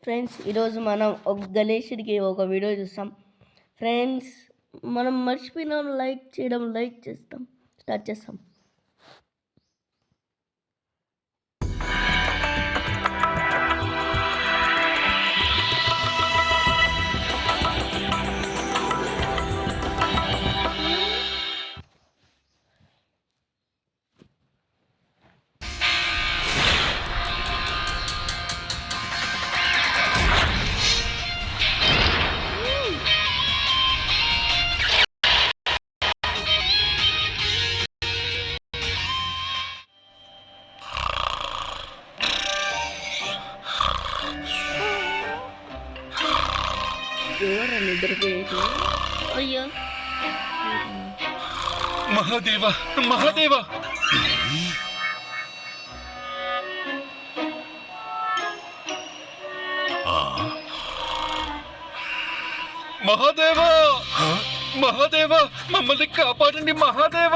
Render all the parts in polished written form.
Friends ఈరోజు మనం ఒక గణేశుడికి ఒక వీడియో చూస్తాం. ఫ్రెండ్స్ మనం మర్చిపోయినాం లైక్ చేయడం, లైక్ చేస్తాం, స్టార్ట్ చేస్తాం. ఎవరు నిద్రపోయేది? అయ్యో మహాదేవ మహాదేవ మహాదేవ మహాదేవ మమ్మల్ని కాపాడండి, మహాదేవ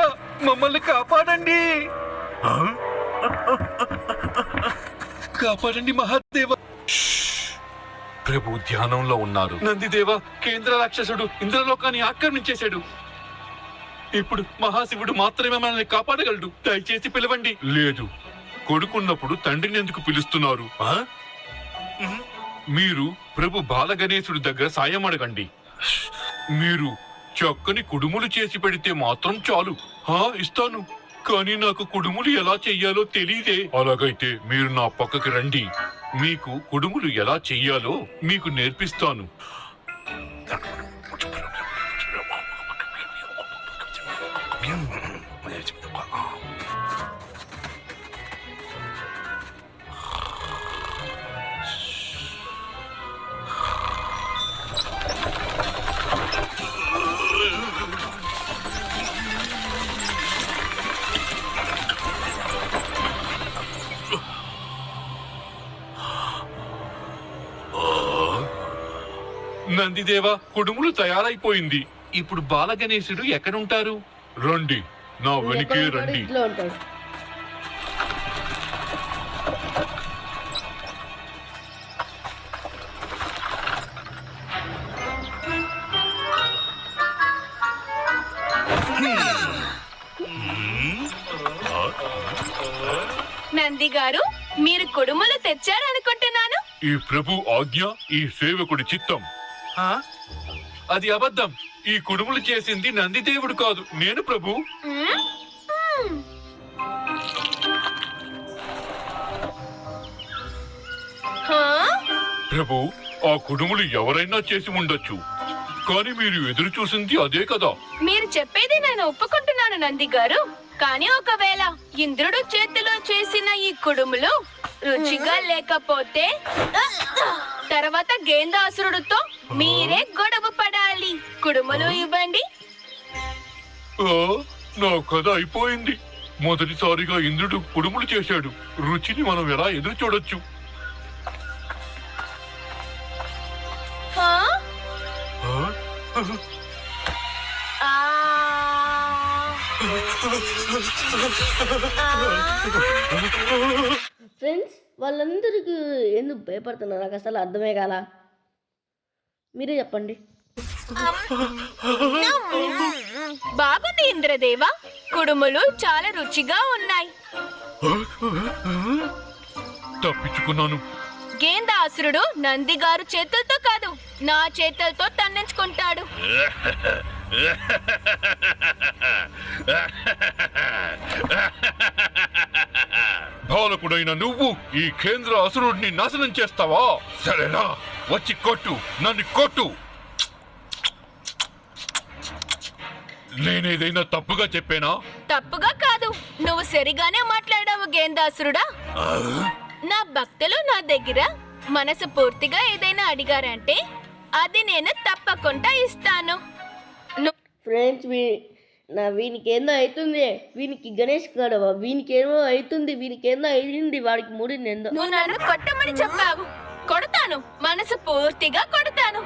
మమ్మల్ని కాపాడండి, కాపాడండి మహాదేవ. ప్రభు ధ్యానంలో ఉన్నారు. నందిదేవ కేంద్ర రాక్షసుడు ఇంద్రలోకాన్ని ఆక్రమించేశాడు. ఇప్పుడు మహాశివుడు మాత్రమే మనల్ని కాపాడగలడు. దయచేసి పిలవండి. లేదు, కొడుకున్నప్పుడు తండ్రిని ఎందుకు పిలుస్తున్నారు? మీరు ప్రభు బాలగణేశుడి దగ్గర సాయం అడగండి. మీరు చక్కని కుడుములు చేసి పెడితే మాత్రం చాలు. ఇస్తాను, కానీ నాకు కుడుములు ఎలా చెయ్యాలో తెలీదే. అలాగైతే మీరు నా పక్కకి రండి, మీకు కుడుములు ఎలా చెయ్యాలో మీకు నేర్పిస్తాను. నందిదేవ కుడుములు తయారైపోయింది. ఇప్పుడు బాలగణేశుడు ఎక్కడుంటారు? రండి, నా వెనుకే రండి. నంది గారు, మీరు కుడుములు తెచ్చారనుకుంటున్నాను. ఈ ప్రభు ఆజ్ఞ, ఈ సేవకుడి చిత్తం. అది అబద్ధం. ఈ కుడుములు చేసింది నందిదేవుడు కాదు, నేను ప్రభు. ప్రభు, ఆ కుడుములు ఎవరైనా చేసి ఉండొచ్చు, కానీ మీరు ఎదురు చూసింది అదే కదా. మీరు చెప్పేది నేను ఒప్పుకుంటున్నాను నంది గారు, కానీ ఒకవేళ ఇంద్రుడు చేతిలో చేసిన ఈ కుడుములు రుచిగా లేకపోతే తర్వాత గేందాసురుడితో మీరే గొడవ పడాలి. కుడుములు ఇవ్వండి. నా కథ అయిపోయింది. మొదటిసారిగా ఇంద్రుడు కుడుములు చేశాడు. రుచిని మనం ఎలా ఎదురు చూడొచ్చు? ఫ్రెండ్స్ వాళ్ళందరికీ ఎందుకు భయపడుతున్నారు? నాకు అసలు అర్థమే కాల. మీరే చెప్పండి. బాగుంది ఇంద్రదేవ, కుడుములు చాలా రుచిగా ఉన్నాయి. తప్పించుకున్నాను. గేందాసురుడు నంది గారు చేతులతో కాదు, నా చేతులతో తన్నించుకుంటాడు. బాలకుడైన నువ్వు ఈ కేంద్ర అసురుడిని నాశనం చేస్తావా? సరేనా, వచ్చి కొట్టు, నన్ను కొట్టు. నేనేదైనా తప్పుగా చెప్పేనా? తప్పుగా కాదు, నువ్వు సరిగానే మాట్లాడావు గేందాసురుడా. నా భక్తులు నా దగ్గర మనసు పూర్తిగా ఏదైనా అడిగారంటే అది నేను తప్పకుండా ఇస్తాను. ఫ్రెండ్స్ వీనికి ఏందో అవుతుంది, వీనికి గణేష్ గడవ, వీనికి ఏమో అవుతుంది, వీనికి ఏందో అయింది, వాడికి మూడింది ఏందో. నువ్వు నన్ను కొట్టమని చెప్పావు, కొడతాను, మనసు పూర్తిగా కొడతాను.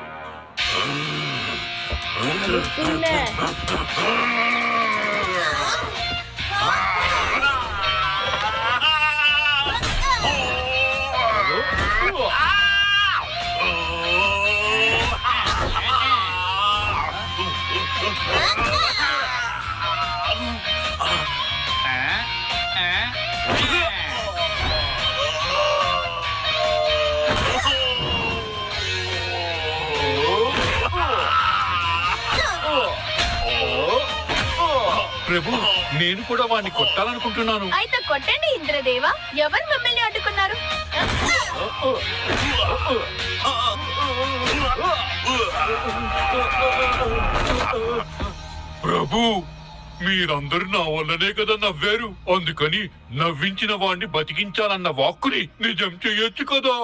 ప్రభు నేను కూడా వాడిని కొట్టాలనుకుంటున్నాను. అయితే కొట్టండి ఇంద్రదేవ. ఎవరు మిమ్మల్ని అడ్డుకున్నారు? ప్రభు మీరందరూ నా వల్లనే కదా నవ్వారు. అందుకని నవ్వించిన వాణ్ణి బతికించాలన్న వాక్కుని నిజం చెయ్యొచ్చు కదా.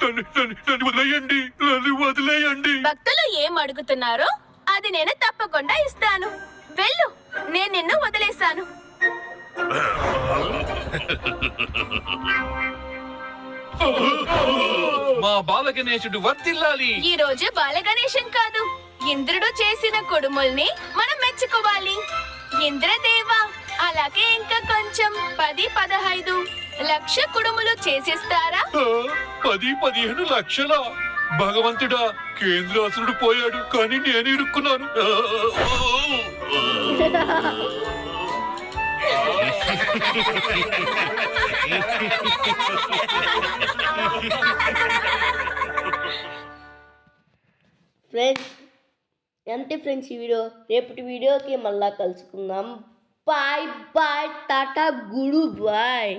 నన్ను వదిలేయండి, నన్ను వదిలేయండి. భక్తులు ఏం అడుగుతున్నారో అది నేను తప్పకుండా ఇస్తాను. వెళ్ళు, నేను నిన్ను వదిలేశాను. మా బాలగణేశుడు వర్ధిల్లాలి. ఈ రోజు బాలగణేశం కాదు, ఇంద్రుడు చేసిన కుడుముల్ని మనం మెచ్చుకోవాలి. ఇంద్రదేవ, అలాగే ఇంకా కొంచెం 10-15 లక్ష కుడుములు చేసిస్తారా? 10-15 లక్షల. భగవంతుడా, కేంద్రాసురుడు పోయాడు కానీ నేను ఇరుక్కున్నాను. ఫ్రెండ్స్, అంతే ఫ్రెండ్స్ ఈ వీడియో. రేపటి వీడియోకి మళ్ళా కలుసుకుందాం. బాయ్ బాయ్, టాటా, గుడు బాయ్.